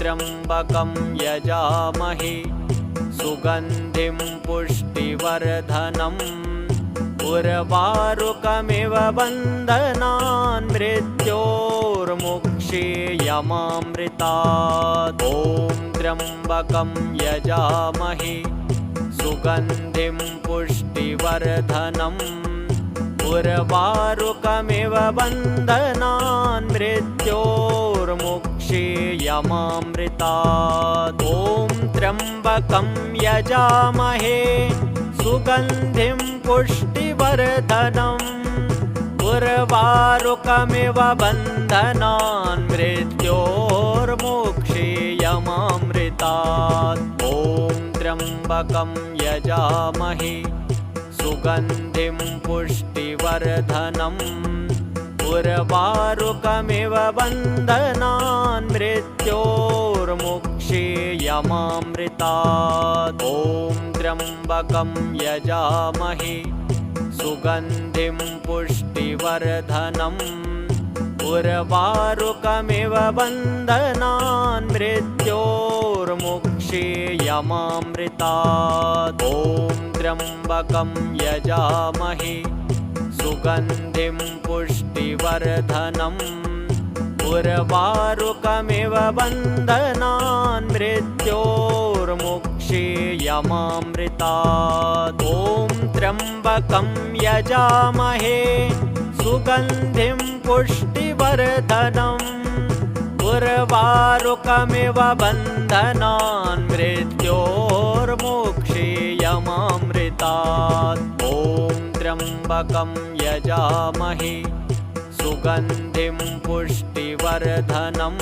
त्र्यम्बकं यजामहे सुगन्धिं पुष्टिवर्धनम् उर्वारुकमिव बन्धनान् मृत्योर्मुक्षीयमामृतात्। ॐ त्र्यम्बकं यजामहे सुगन्धिं पुष्टिवर्धनम् उर्वारुकमिव बन्धनान् मृत्योर्मुक्षीयमामृतात्। ॐ त्र्यम्बकं यजामहे सुगन्धिं पुष्टिवर्धनम् उर्वारुकमिव बन्धनान् मृत्योर्मुक्षीयमामृतात्। ॐ त्र्यम्बकं यजामहे सुगन्धिं पुष्टिवर्धनम् उर्वारुकमिव बन्धनान् मृत्योर्मुक्षीयमामृतात्। ॐ त्र्यम्बकं यजामहे सुगन्धिं पुष्टिवर्धनम् उर्वारुकमिव बन्धनान् मृत्योर्मुक्षीयमामृतात्। ॐ त्र्यम्बकं यजामहे सुगन्धिं पुष्टिवर्धनम् उर्वारुकमिव बन्धनान् मृत्योर्मुक्षीयमामृतात्। ॐ त्र्यम्बकं यजामहे सुगन्धिं पुष्टिवर्धनम् उर्वारुकमिव बन्धनान् मृत्योर्मुक्षीयमामृतात्। ॐ त्र्यम्बकं यजामहे सुगन्धिं पुष्टिवर्धनम्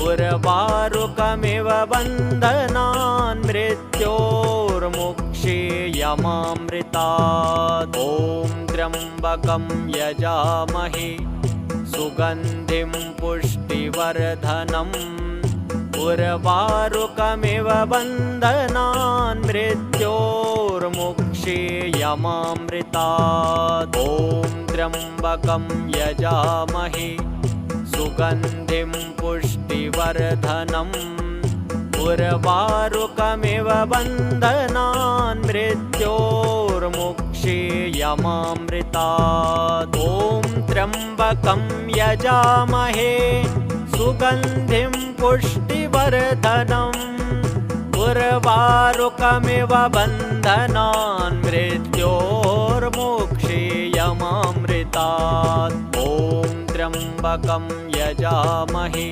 उर्वारुकमिव बन्धनान् मृत्योर्मुक्षीयमामृतात्। ॐ त्र्यम्बकं यजामहे सुगन्धिं पुष्टिवर्धनम् उर्वारुकमिव बन्धनान् मृत्योर्मुक्षीयमामृतात्। ॐ त्र्यम्बकं यजामहे सुगन्धिं पुष्टिवर्धनम् उर्वारुकमिव बन्धनान् मृत्योर्मुक्षीयमामृतात्। ॐ त्र्यम्बकं यजामहे सुगन्धिं पुष्टिवर्धनम् उर्वारुकमिव बन्धनान् मृत्योर्मुक्षीयमामृतात्। ॐ त्र्यम्बकं यजामहे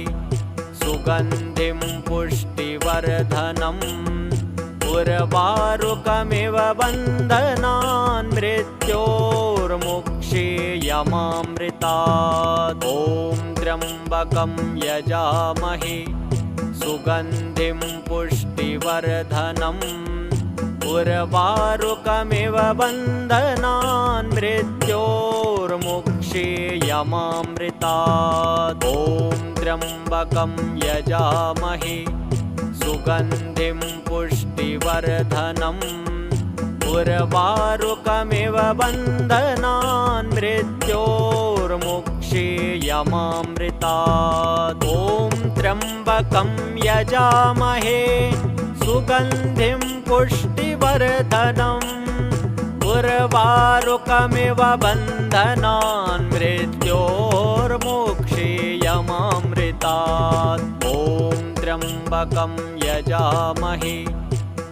सुगन्धिं पुष्टिवर्धनम् उर्वारुकमिव बन्धनान् मृत्योर्मुक्षीयमामृतात्। ॐ त्र्यम्बकं यजामहे सुगन्धिं पुष्टिवर्धनम् उर्वारुकमिव बन्धनान् मृत्योर्मुक्षीयमामृतात्। ॐ त्र्यम्बकं यजामहे सुगन्धिं पुष्टिवर्धनम् उर्वारुकमिव बन्धनान् मृत्योर्मुक्षीयमामृतात्। ॐ त्र्यम्बकं यजामहे सुगन्धिं पुष्टिवर्धनम् उर्वारुकमिव बन्धनान् मृत्योर्मुक्षीयमामृतात्। ॐ त्र्यम्बकं यजामहे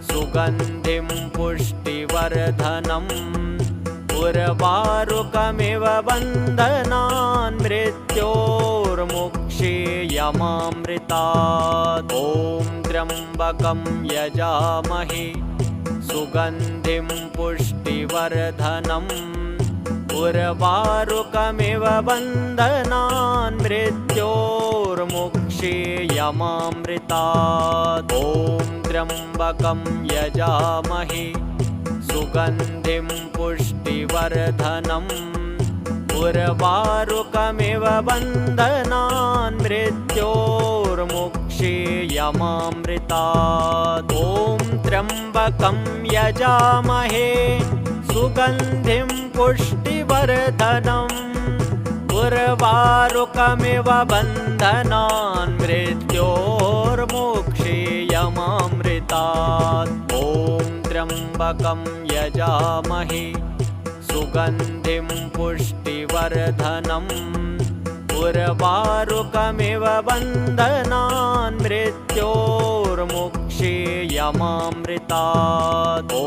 सुगन्धिं पुष्टिवर्धनम् उर्वारुकमिव बन्धनान् मृत्योर्मुक्षीयमामृतात्। ॐ त्र्यम्बकं यजामहे सुगन्धिं पुष्टिवर्धनम् उर्वारुकमिव बन्धनान् मृत्योर्मुक्षीयमामृतात्। ॐ त्र्यम्बकं यजामहे सुगन्धिं पुष्टिवर्धनम् उर्वारुकमिव बन्धनान् मृत्योर्मुक्षीयमामृतात्। ॐ त्र्यम्बकं यजामहे सुगन्धिं पुष्टिवर्धनम् उर्वारुकमिव बन्धनान् मृत्योर्मुक्षीयमामृतात्। त्र्यम्बकं यजामहे सुगन्धिं पुष्टिवर्धनम् उर्वारुकमिव बन्धनान् मृत्योर्मुक्षीयमामृतात् ॐ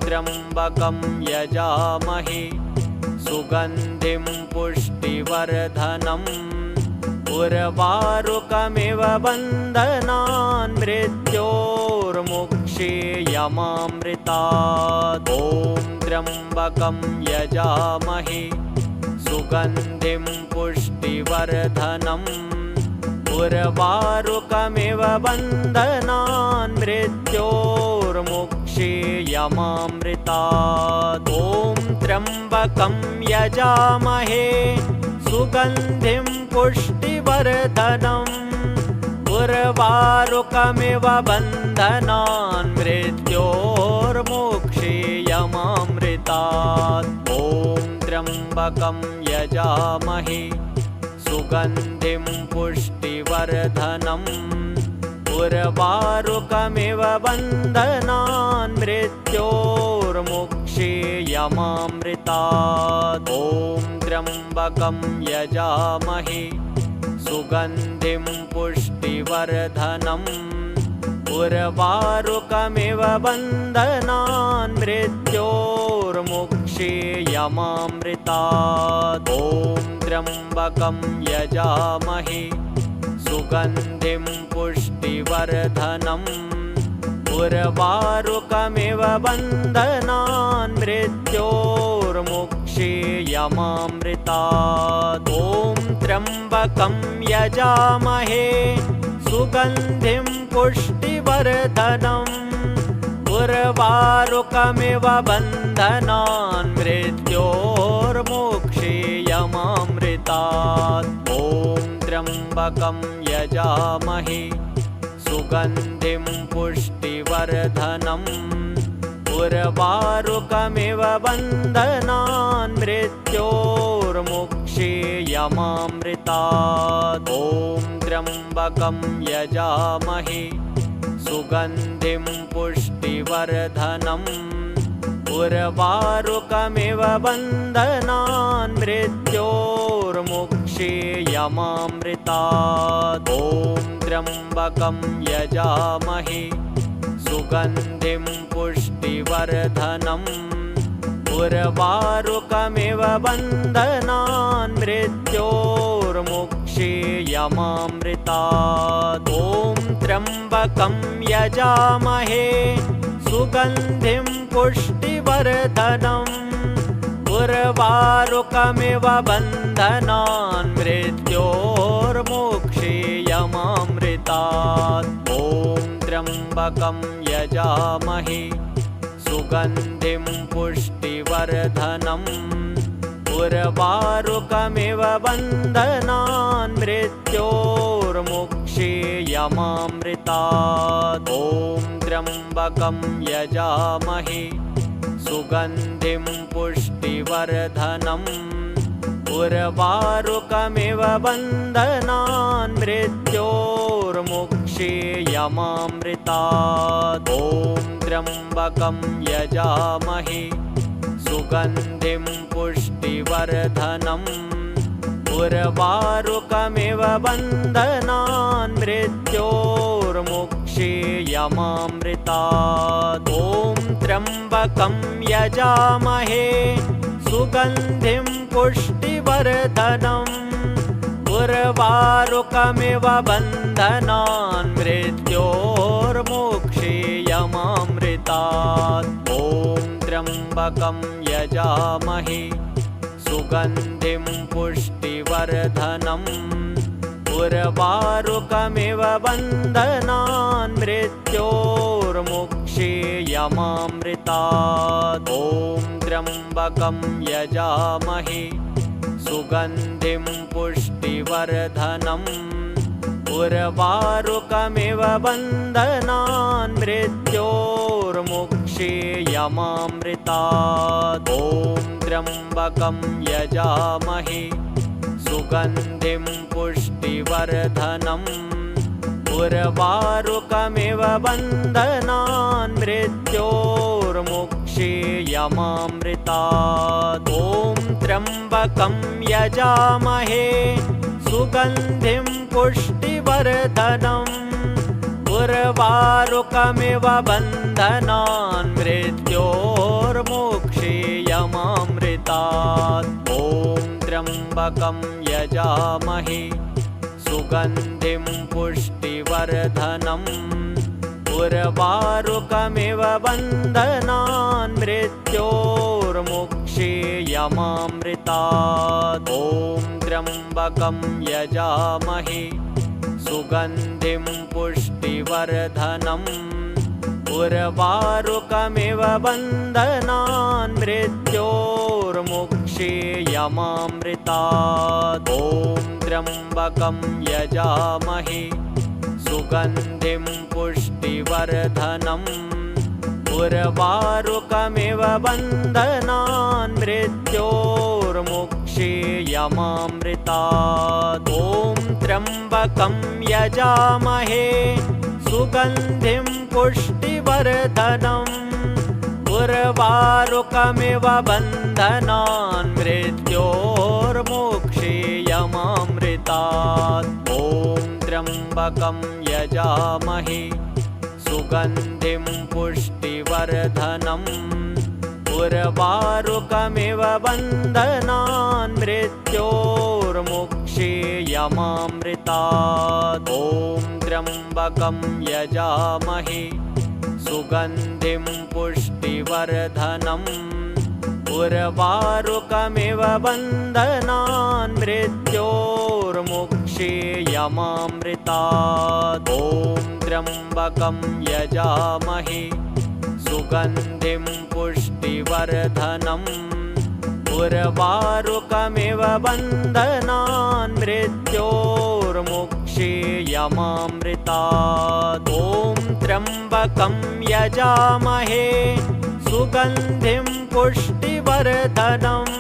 त्र्यम्बकं यजामहे सुगन्धिं पुष्टिवर्धनम् उर्वारुकमिव बन्धनान् मृत्योर्मुक्षीयमामृतात् ॐ त्र्यम्बकं यजामहे सुगन्धिं पुष्टिवर्धनम् उर्वारुकमिव बन्धनान् मृत्योर्मुक्षीयमामृतात् ॐ त्र्यम्बकं यजामहे सुगन्धिं पुष्टिवर्धनम् उर्वारुकमिव बन्धनान् मृत्योर्मुक्षीयमामृतात् ॐ त्र्यम्बकं यजामहे सुगन्धिं पुष्टिवर्धनम् उर्वारुकमिव बन्धनान् मृत्योर्मुक्षीयमामृतात् ॐ त्र्यम्बकं यजामहे सुगन्धिं पुष्टिवर्धनम् उर्वारुकमिव बन्धनान् मृत्योर्मुक्षीयमामृतात् ॐ त्र्यम्बकं यजामहे सुगन्धिं पुष्टिवर्धनम् उर्वारुकमिव बन्धनान् मृत्योर्मुक्षीयमामृतात् ॐ त्र्यम्बकं यजामहे सुगन्धिं पुष्टिवर्धनम् उर्वारुकमिव बन्धनान् मृत्योर्मुक्षीयमामृतात् ॐ त्र्यम्बकं यजामहे सुगन्धिं पुष्टिवर्धनम् उर्वारुकमिव बन्धनान् मृत्योर्मुक्षीयमामृतात् ॐ त्र्यम्बकं यजामहे सुगन्धिं पुष्टिवर्धनम् उर्वारुकमिव बन्धनान् मृत्योर्मुक्षीयमामृतात् ॐ त्र्यम्बकं यजामहे सुगन्धिं पुष्टिवर्धनम् उर्वारुकमिव बन्धनान् मृत्योर्मुक्षीयमामृतात् ॐ त्र्यम्बकं यजामहे सुगन्धिं पुष्टिवर्धनम् उर्वारुकमिव बन्धनान् मृत्योर्मुक्षीयमामृतात् ॐ त्र्यम्बकं यजामहे सुगन्धिं पुष्टिवर्धनम् उर्वारुकमिव बन्धनान् मृत्योर्मुक्षीयमामृतात् ॐ त्र्यम्बकं यजामहे सुगन्धिं पुष्टिवर्धनम् उर्वारुकमिव बन्धनान् मृत्योर्मुक्षीयमामृतात् ॐ त्र्यम्बकं यजामहे सुगन्धिं पुष्टिवर्धनम् उर्वारुकमिव बन्धनान् मृत्योर्मुक्षीयमामृतात् ॐ त्र्यम्बकं यजामहे सुगन्धिं पुष्टिवर्धनम् उर्वारुकमिव बन्धनान् मृत्योर्मुक्षीयमामृतात् ॐ त्र्यम्बकं यजामहे सुगन्धिं पुष्टिवर्धनम् उर्वारुकमिव बन्धनान् मृत्योर्मुक्षीयमामृतात् ॐ त्र्यम्बकं यजामहे सुगन्धिं पुष्टिवर्धनम् उर्वारुकमिव बन्धनान् मृत्योर्मुक्षीयमामृतात् ॐ त्र्यम्बकं यजामहे सुगन्धिं पुष्टिवर्धनम् उर्वारुकमिव बन्धनान् मृत्योर्मुक्षीयमामृतात् मोक्षीयमामृतात्। ॐ त्र्यम्बकं यजामहे सुगन्धिं पुष्टिवर्धनम् उर्वारुकमिव बन्धनान् मृत्योर्मुक्षीयमामृतात्। ॐ त्र्यम्बकं यजामहे सुगन्धिं पुष्टिवर्धनम् उर्वारुकमिव बन्धनान् मृत्योर्मुक्षीयमामृतात्। ॐ त्र्यम्बकं यजामहे सुगन्धिं पुष्टिवर्धनम् उर्वारुकमिव बन्धनान् मृत्योर्मुक्षीयमामृतात्। ॐ त्र्यम्बकं यजामहे सुगन्धिं पुष्टिवर्धनम् उर्वारुकमिव बन्धनान् मृत्योर्मुक्षीयमामृतात्। ॐ त्र्यम्बकं यजामहे सुगन्धिं पुष्टिवर्धनम् उर्वारुकमिव बन्धनान् मृत्योर्मुक्षीयमामृतात्। ॐ त्र्यम्बकं यजामहे सुगन्धिं पुष्टिवर्धनम् उर्वारुकमिव बन्धनान् मृत्योर्मुक्षीयमामृतात्। ॐ त्र्यम्बकं यजामहे सुगन्धिं पुष्टिवर्धनम् उर्वारुकमिव बन्धनान् मृत्योर्मुक्षीयमामृतात्। ॐ त्र्यम्बकं यजामहे सुगन्धिं पुष्टिवर्धनम् उर्वारुकमिव बन्धनान् मृत्योर्मुक्षीयमामृतात्। ॐ त्र्यम्बकं यजामहे सुगन्धिं पुष्टिवर्धनम्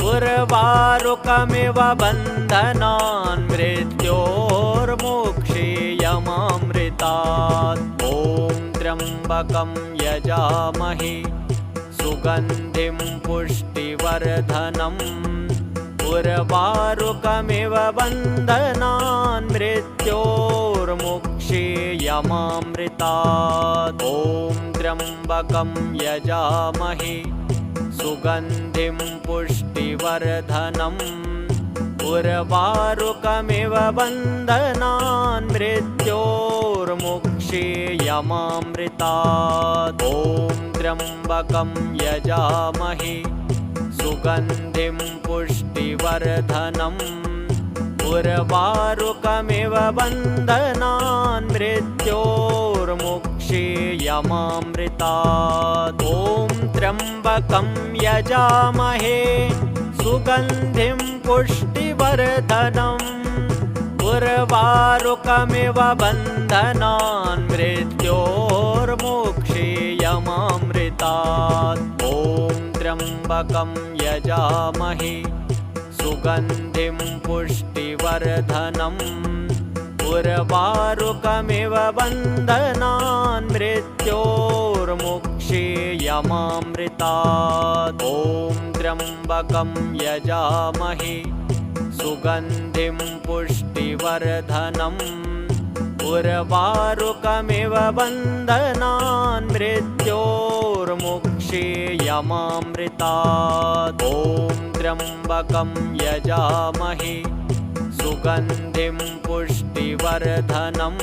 उर्वारुकमिव बन्धनान् मृत्योर्मुक्षीयमामृतात्। ॐ त्र्यम्बकं यजामहे सुगन्धिं पुष्टिवर्धनम् उर्वारुकमिव बन्धनान् मृत्योर्मुक्षीयमामृतात्। ॐ त्र्यम्बकं यजामहे सुगन्धिं पुष्टिवर्धनम् उर्वारुकमिव बन्धनान् मृत्योर्मुक्षीयमामृतात्। ॐ त्र्यम्बकं यजामहे सुगन्धिं पुष्टिवर्धनम् उर्वारुकमिव बन्धनान् मृत्योर्मुक्षीयमामृतात्। ॐ त्र्यम्बकं यजामहे सुगन्धिं पुष्टिवर्धनम् उर्वारुकमिव बन्धनान् मृत्योर्मुक्षीयमामृतात्। ॐ त्र्यम्बकं यजामहे सुगन्धिं पुष्टिवर्धनम् उर्वारुकमिव बन्धनान् मृत्योर्मुक्षीयमामृतात्। ॐ त्र्यम्बकं यजामहे सुगन्धिं पुष्टिवर्धनम् उर्वारुकमिव बन्धनान् मृत्योर्मुक्षीयमामृतात्। ॐ त्र्यम्बकं यजामहे सुगन्धिं पुष्टिवर्धनम्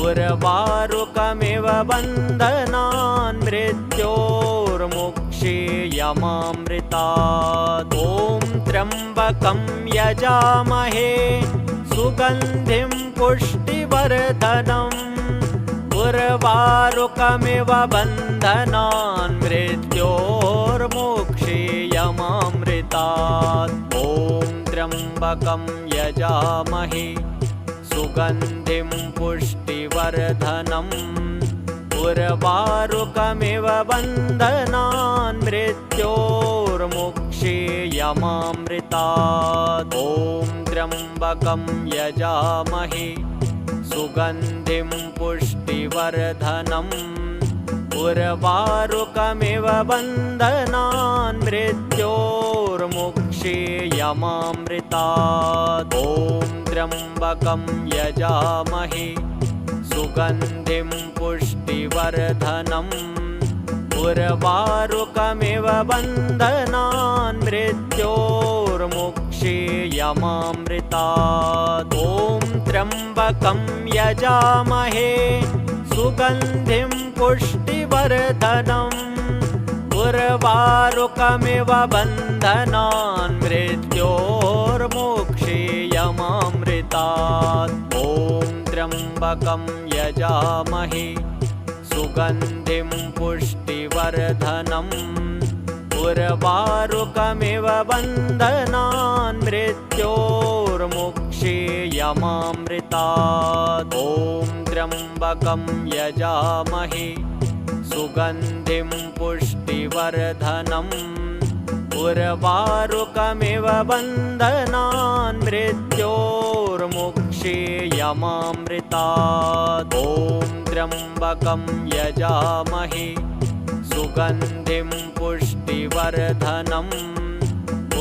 उर्वारुकमिव बन्धनान् मृत्योर्मुक्षीयमामृतात्। ॐ त्र्यम्बकं यजामहे सुगन्धिं पुष्टिवर्धनम् उर्वारुकमिव बन्धनान् मृत्योर्मुक्षीयमामृतात्। ॐ त्र्यम्बकं यजामहे सुगन्धिं पुष्टिवर्धनम् उर्वारुकमिव बन्धनान् मृत्योर्मुक्षीयमामृतात्। ॐ त्र्यम्बकं यजामहे सुगन्धिं पुष्टिवर्धनम् उर्वारुकमिव बन्धनान् मृत्योर्मुक्षीयमामृतात्। ॐ त्र्यम्बकं यजामहे सुगन्धिं पुष्टिवर्धनम् उर्वारुकमिव बन्धनान् मृत्योर्मुक्षीयमामृतात्। ॐ त्र्यम्बकं यजामहे सुगन्धिं पुष्टिवर्धनम् उर्वारुकमिव बन्धनान् मृत्योर्मुक्षीयमामृतात्। ॐ त्र्यम्बकं यजामहे सुगन्धिं पुष्टिवर्धनम् उर्वारुकमिव बन्धनान् मृत्योर्मुक्षीयमामृतात्। ॐ त्र्यम्बकं यजामहे सुगन्धिं पुष्टिवर्धनम् उर्वारुकमिव बन्धनान् मृत्योर्मुक्षीयमामृतात्। ॐ त्र्यम्बकं यजामहे सुगन्धिं पुष्टिवर्धनम्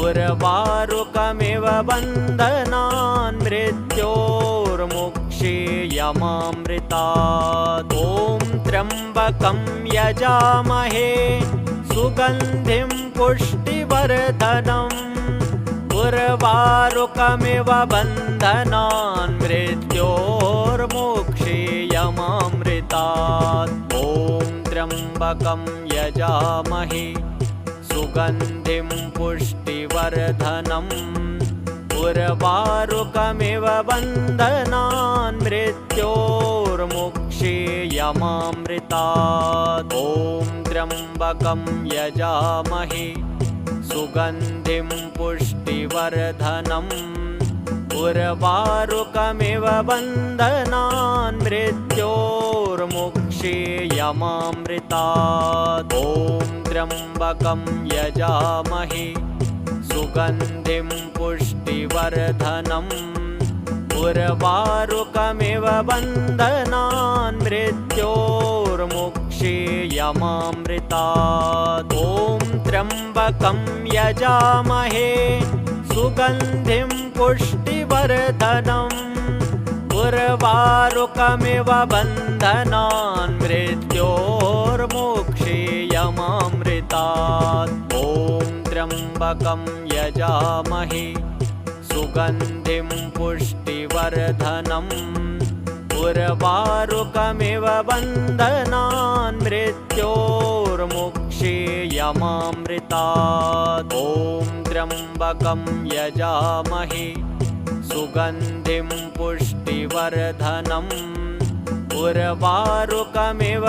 उर्वारुकमिव बन्धनान् मृत्योर्मुक्षीयमामृतात्। ॐ त्र्यम्बकं यजामहे सुगन्धिं पुष्टिवर्धनम् उर्वारुकमिव बन्धनान् मृत्योर्मुक्षीयमामृतात्। ॐ त्र्यम्बकं यजामहे सुगन्धिं पुष्टिवर्धनम् उर्वारुकमिव बन्धनान् मृत्योर्मुक्षीयमामृतात्। ॐ त्र्यम्बकं यजामहे सुगन्धिं पुष्टिवर्धनम् उर्वारुकमिव बन्धनान् मृत्योर्मुक्षीयमामृतात्। ॐ त्र्यम्बकं यजामहे सुगन्धिं पुष्टिवर्धनम् उर्वारुकमिव बन्धनान् मृत्योर्मुक्षीयमामृतात्। ॐ त्र्यम्बकं यजामहे सुगन्धिं पुष्टिवर्धनम् उर्वारुकमिव बन्धनान् मृत्योर्मुक्षीयमामृतात्। ॐ त्र्यम्बकं यजामहे सुगन्धिं पुष्टिवर्धनम् उर्वारुकमिव बन्धनान् मृत्योर्मुक्षीयमामृतात्। ॐ त्र्यम्बकं यजामहे सुगन्धिं पुष्टिवर्धनम् उर्वारुकमिव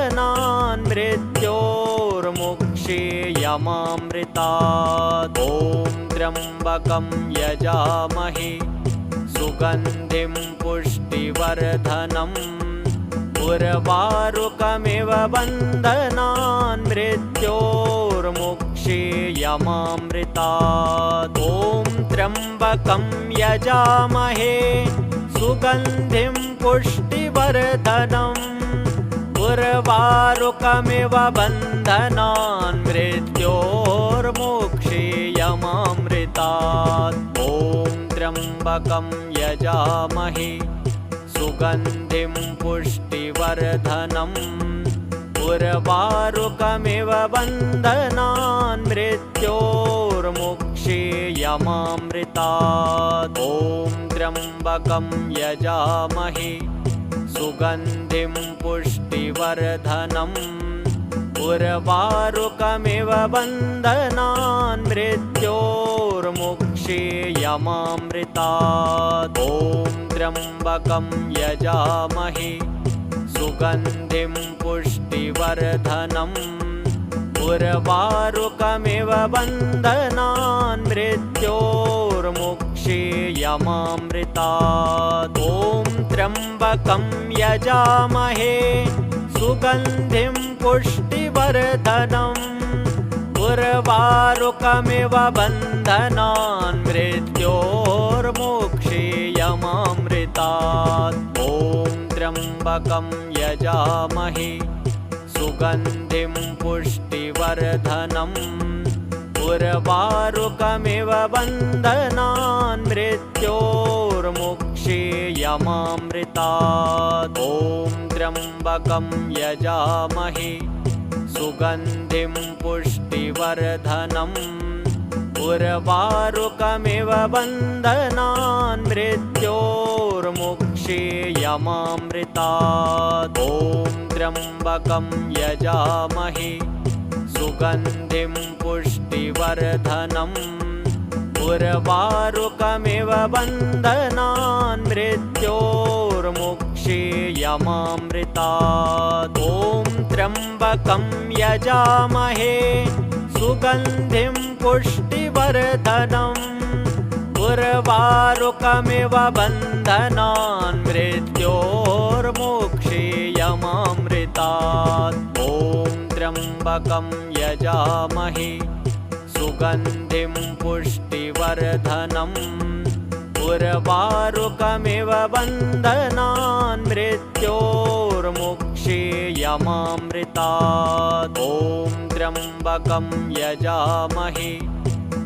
बन्धनान् मृत्योर्मुक्षीयमामृतात्। ॐ त्र्यम्बकं यजामहे सुगन्धिं पुष्टिवर्धनम् उर्वारुकमिव बन्धनान् मृत्योर्मुक्षीयमामृतात्। ॐ त्र्यम्बकं यजामहे सुगन्धिं पुष्टिवर्धनम् उर्वारुकमिव बन्धनान् मृत्योर्मुक्षीयमामृतात्। ॐ त्र्यम्बकं यजामहे सुगन्धिं पुष्टिवर्धनम् उर्वारुकमिव बन्धनान् मृत्योर्मुक्षीयमामृतात्। ॐ त्र्यम्बकं यजामहे सुगन्धिं पुष्टिवर्धनम् उर्वारुकमिव बन्धनान् मृत्योर्मुक्षीयमामृतात्। ॐ त्र्यम्बकं यजामहे सुगन्धिं पुष्टिवर्धनम् उर्वारुकमिव बन्धनान् मृत्योर्मुक्षीयमामृतात्। ॐ त्र्यम्बकं यजामहे सुगन्धिं पुष्टिवर्धनम् उर्वारुकमिव बन्धनान् मृत्योर्मुक्षीयमामृतात्। ॐ त्र्यम्बकं यजामहे सुगन्धिं पुष्टिवर्धनम् उर्वारुकमिव बन्धनान् मृत्योर्मुक्षीयमामृतात् ॐ त्र्यम्बकं यजामहे सुगन्धिं पुष्टिवर्धनम् उर्वारुकमिव बन्धनान् मृत्योर्मुक्षीयमामृतात् ॐ त्र्यम्बकं यजामहे सुगन्धिं पुष्टिवर्धनम् उर्वारुकमिव बन्धनान् मृत्योर्मुक्षीयमामृतात् ॐ त्र्यम्बकं यजामहे सुगन्धिं पुष्टिवर्धनम् उर्वारुकमिव बन्धनान् मृत्योर्मुक्षीयमामृतात् ॐ त्र्यम्बकं यजामहे सुगन्धिं पुष्टिवर्धनम् उर्वारुकमिव बन्धनान् मृत्योर्मुक्षीयमामृतात् ॐ त्र्यम्बकं यजामहे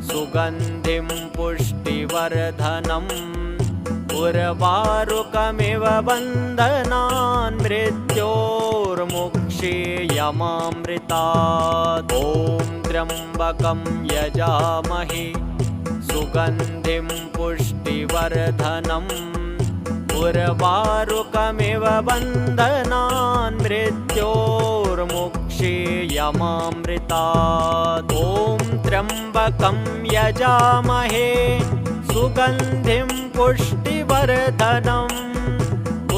सुगन्धिं पुष्टिवर्धनम् उर्वारुकमिव बन्धनान् मृत्योर्मुक्षीयमामृतात् ॐ त्र्यम्बकं यजामहे सुगन्धिं पुष्टिवर्धनम् उर्वारुकमिव बन्धनान् मृत्योर्मुक्षीयमामृतात् ॐ त्र्यम्बकं यजामहे सुगन्धिं पुष्टिवर्धनम्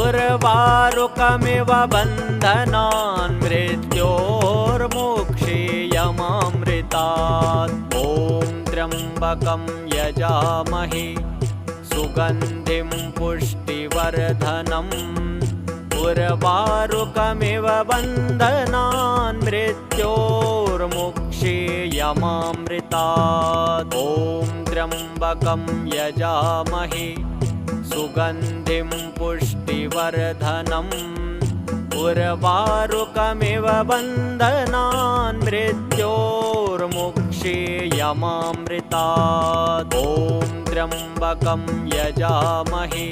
उर्वारुकमिव बन्धनान् मृत्योर्मुक्षीयमामृतात् ॐ त्र्यम्बकं यजामहे सुगन्धिं पुष्टिवर्धनम् उर्वारुकमिव बन्धनान् मृत्योर्मुक्षीयमामृतात् ॐ त्र्यम्बकं यजामहे सुगन्धिं पुष्टिवर्धनम् उर्वारुकमिव बन्धनान् मृत्योर्मुक्षीयमामृतात् ॐ त्र्यम्बकं यजामहे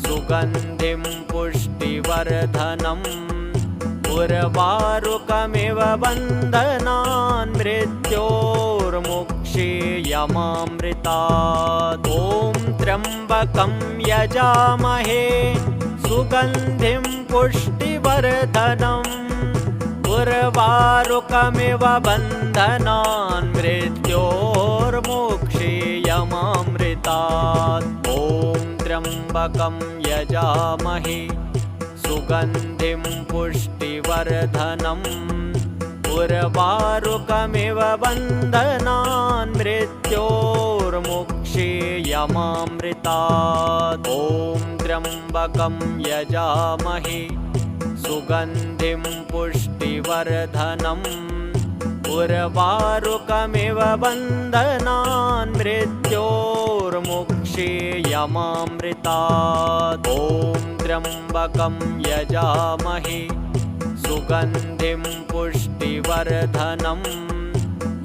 सुगन्धिं पुष्टिवर्धनम् उर्वारुकमिव बन्धनान् मृत्योर्मुक्षीयमामृतात् ॐ त्र्यम्बकं यजामहे सुगन्धिं पुष्टिवर्धनम् उर्वारुकमिव बन्धनान् मृत्योर्मुक्षीयमामृतात् ॐ त्र्यम्बकं यजामहे सुगन्धिं पुष्टिवर्धनम् उर्वारुकमिव बन्धनान् मृत्योर्मुक्षीयमामृतात् ॐ त्र्यम्बकं यजामहे सुगन्धिं पुष्टिवर्धनम् उर्वारुकमिव बन्धनान् मृत्योर्मुक्षीयमामृतात् ॐ त्र्यम्बकं यजामहे सुगन्धिं पुष्टिवर्धनम्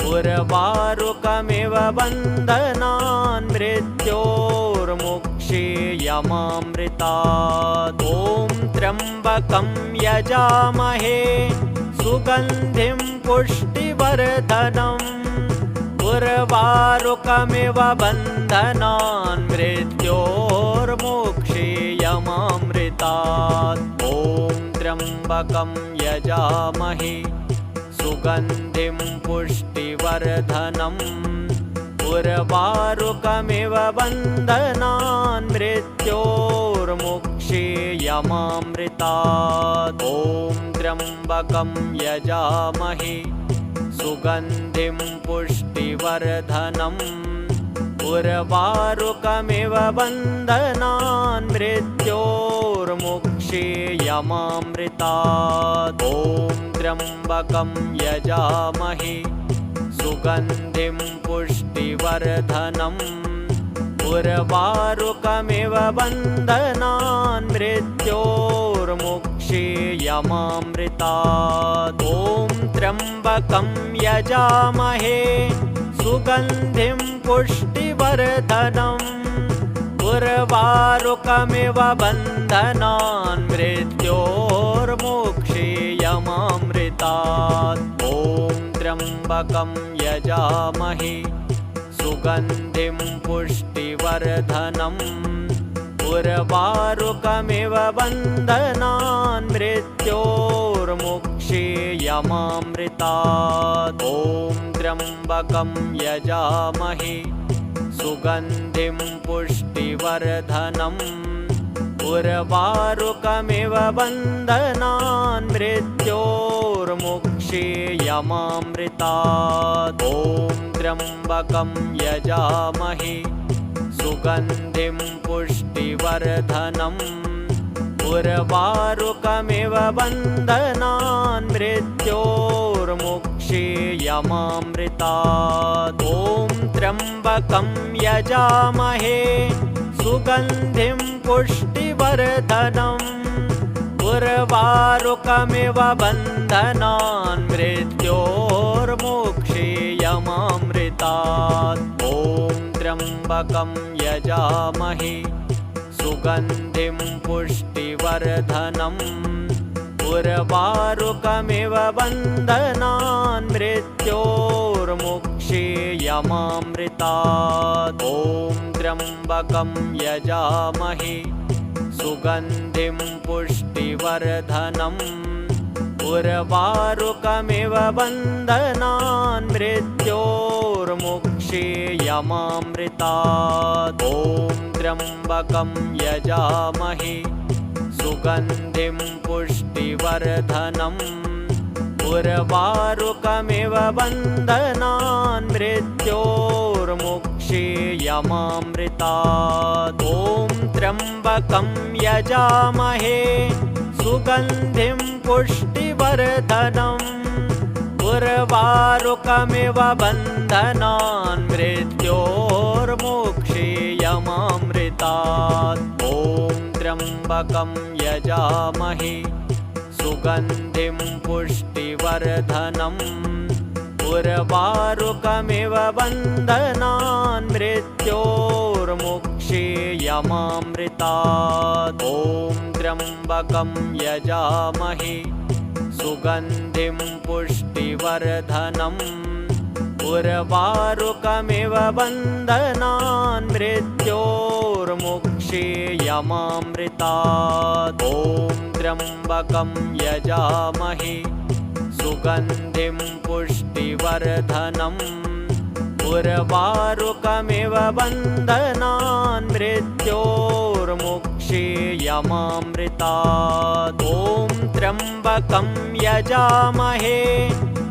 उर्वारुकमिव बन्धनान् मृत्योर्मुक्षीयमामृतात् ॐ त्र्यम्बकं यजामहे सुगन्धिं पुष्टिवर्धनम् उर्वारुकमिव बन्धनान् मृत्योर्मुक्षीयमामृतात् ॐ त्र्यम्बकं यजामहे सुगन्धिं पुष्टिवर्धनम् उर्वारुकमिव बन्धनान् मृत्योर्मुक्षीयमामृतात् ॐ त्र्यम्बकं यजामहे सुगन्धिं पुष्टिवर्धनम् उर्वारुकमिव बन्धनान् मृत्योर्मुक्षीयमामृतात् ॐ त्र्यम्बकं यजामहे सुगन्धिं पुष्टिवर्धनम् उर्वारुकमिव बन्धनान् मृत्योर्मुक्षीयमामृतात् यमामृतात्। ॐ त्र्यम्बकं यजामहे सुगन्धिं पुष्टिवर्धनम् उर्वारुकमिव बन्धनान् मृत्योर्मुक्षीयमामृतात्। ॐ त्र्यम्बकं यजामहे सुगन्धिं पुष्टिवर्धनम् उर्वारुकमिव बन्धनान् मृत्योर्मुक्षीयमामृतात्। ॐ त्र्यम्बकं यजामहे सुगन्धिं पुष्टिवर्धनम् उर्वारुकमिव बन्धनान् मृत्योर्मुक्षीयमामृतात्। ॐ त्र्यम्बकं यजामहे सुगन्धिं पुष्टिवर्धनम् उर्वारुकमिव बन्धनान् मृत्योर्मुक्षीयमामृतात्। ॐ त्र्यम्बकं यजामहे सुगन्धिं पुष्टिवर्धनम् उर्वारुकमिव बन्धनान् मृत्योर्मुक्षीयमामृतात्। ॐ त्र्यम्बकं यजामहे सुगन्धिं पुष्टिवर्धनम् उर्वारुकमिव बन्धनान् मृत्योर्मुक्षीयमामृतात्। ॐ त्र्यम्बकं यजामहे सुगन्धिं पुष्टिवर्धनम् उर्वारुकमिव बन्धनान् मृत्योर्मुक्षीयमामृतात्। ॐ त्र्यम्बकं यजामहे सुगन्धिं पुष्टिवर्धनम् उर्वारुकमिव बन्धनान् मृत्योर्मुक्षीयमामृतात्। ॐ त्र्यम्बकं यजामहे सुगन्धिं पुष्टिवर्धनम् उर्वारुकमिव बन्धनान् मृत्योर्मुक्षीयमामृतात्। ॐ त्र्यम्बकं यजामहे सुगन्धिं पुष्टिवर्धनम् उर्वारुकमिव बन्धनान् मृत्योर्मुक्षीयमामृतात्। ॐ त्र्यम्बकं यजामहे सुगन्धिं पुष्टिवर्धनम् उर्वारुकमिव बन्धनान् मृत्योर्मुक्षीयमामृतात्। ॐ त्र्यम्बकं यजामहे सुगन्धिं पुष्टिवर्धनम् उर्वारुकमिव बन्धनान् मृत्योर्मुक्षीयमामृतात्। ॐ त्र्यम्बकं यजामहे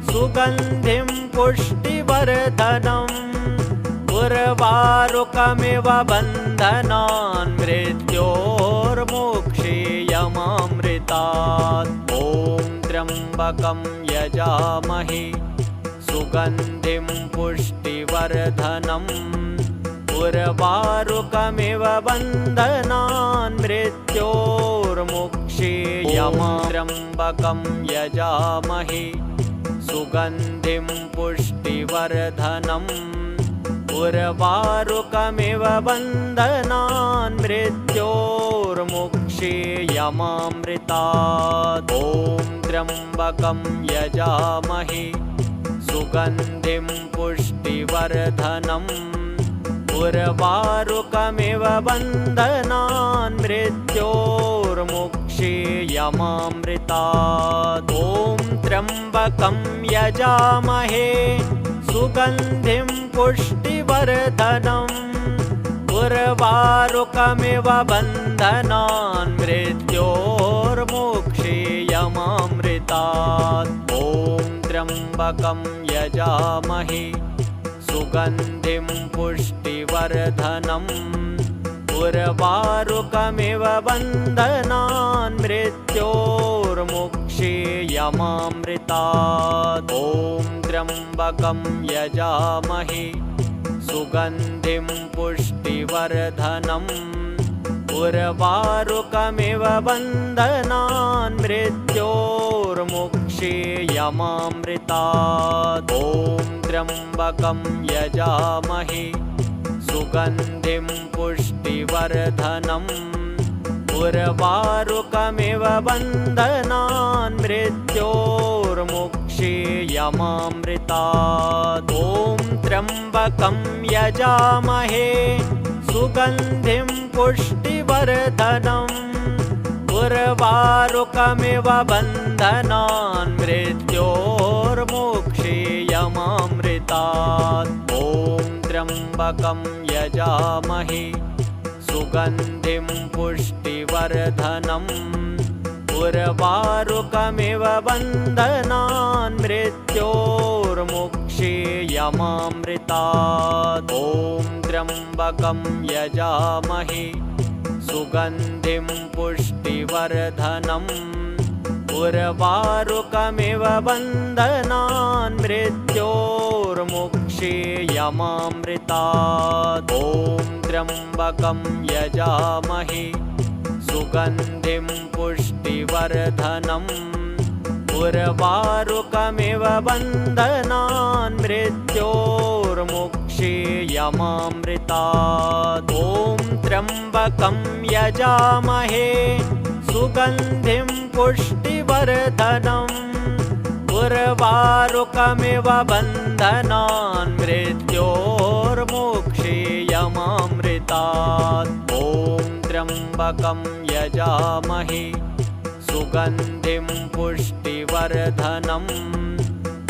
सुगन्धिं पुष्टिवर्धनम् उर्वारुकमिव बन्धनान् मृत्योर्मुक्षीयमामृतात्। ॐ त्र्यम्बकं यजामहे सुगन्धिं पुष्टिवर्धनम् उर्वारुकमिव बन्धनान् मृत्योर्मुक्षीयमामृतात्। त्र्यम्बकं यजामहे सुगन्धिं पुष्टिवर्धनम् उर्वारुकमिव बन्धनान् मृत्योर्मुक्षीयमामृतात्। ॐ त्र्यम्बकं यजामहे सुगन्धिं पुष्टिवर्धनम् उर्वारुकमिव बन्धनान् मृत्योर्मुक्षीयमामृतात्। ॐ त्र्यम्बकं यजामहे सुगन्धिं पुष्टिवर्धनम् उर्वारुकमिव बन्धनान् मृत्योर्मुक्षीयमामृतात्। ॐ त्र्यम्बकं यजामहे सुगन्धिं पुष्टिवर्धनम् उर्वारुकमिव बन्धनान् मृत्योर्मुक्षीयमामृतात्। ॐ त्र्यम्बकं यजामहे सुगन्धिं पुष्टिवर्धनम् उर्वारुकमिव बन्धनान् मृत्योर्मुक्षीयमामृतात्। ॐ त्र्यम्बकं यजामहे सुगन्धिं पुष्टिवर्धनम् उर्वारुकमिव बन्धनान् मृत्योर्मुक्षीयमामृतात्। ॐ त्र्यम्बकं यजामहे सुगन्धिं पुष्टिवर्धनम् उर्वारुकमिव बन्धनान् मृत्योर्मुक्षीयमामृतात्। ॐ त्र्यम्बकं यजामहे सुगन्धिं पुष्टिवर्धनम् उर्वारुकमिव बन्धनान् मृत्योर्मुक्षीयमामृतात्। ॐ त्र्यम्बकं यजामहे सुगन्धिं पुष्टिवर्धनम् उर्वारुकमिव बन्धनान् मृत्योर्मुक्षीयमामृतात्। ॐ त्र्यम्बकं यजामहे सुगन्धिं पुष्टिवर्धनम् उर्वारुकमिव बन्धनान् मृत्योर्मुक्षीयमामृतात्। ॐ त्र्यम्बकं यजामहे सुगन्धिं पुष्टिवर्धनम् उर्वारुकमिव बन्धनान् मृत्योर्मुक्षीयमामृतात्। ॐ त्र्यम्बकं यजामहे सुगन्धिं पुष्टिवर्धनम्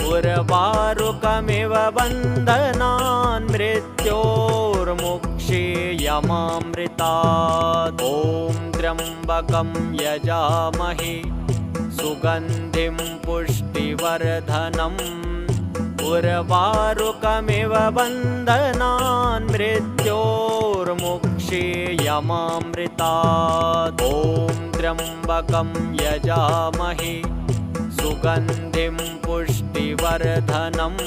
उर्वारुकमिव बन्धनान् मृत्योर्मुक्षीयमामृतात्। ॐ त्र्यम्बकं यजामहे सुगन्धिं पुष्टिवर्धनम् उर्वारुकमिव बन्धनान् मृत्योर्मुक्षीयमामृतात्। ॐ त्र्यम्बकं यजामहे सुगन्धिं पुष्टिवर्धनम्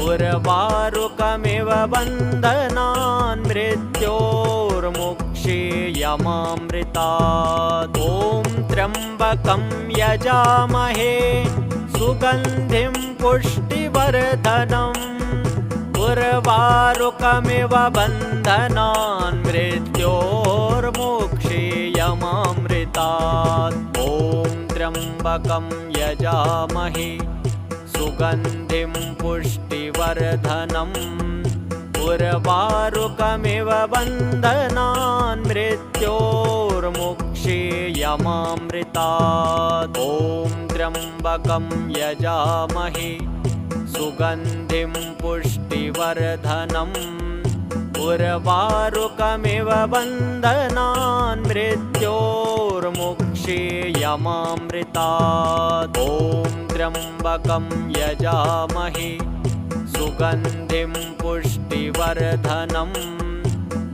उर्वारुकमिव बन्धनान् मृत्योर्मुक्षीयमामृतात्। ॐ त्र्यम्बकं यजामहे सुगन्धिं पुष्टिवर्धनम् उर्वारुकमिव बन्धनान् मृत्योर्मुक्षीयमामृतात्। ॐ त्र्यम्बकं यजामहे सुगन्धिं पुष्टिवर्धनम् उर्वारुकमिव बन्धनान् मृत्योर्मुक्षीयमामृतात्। ॐ त्र्यम्बकं यजामहे सुगन्धिं पुष्टिवर्धनम् उर्वारुकमिव बन्धनान् मृत्योर्मुक्षीयमामृतात्। ॐ त्र्यम्बकं यजामहे सुगन्धिं पुष्टिवर्धनम्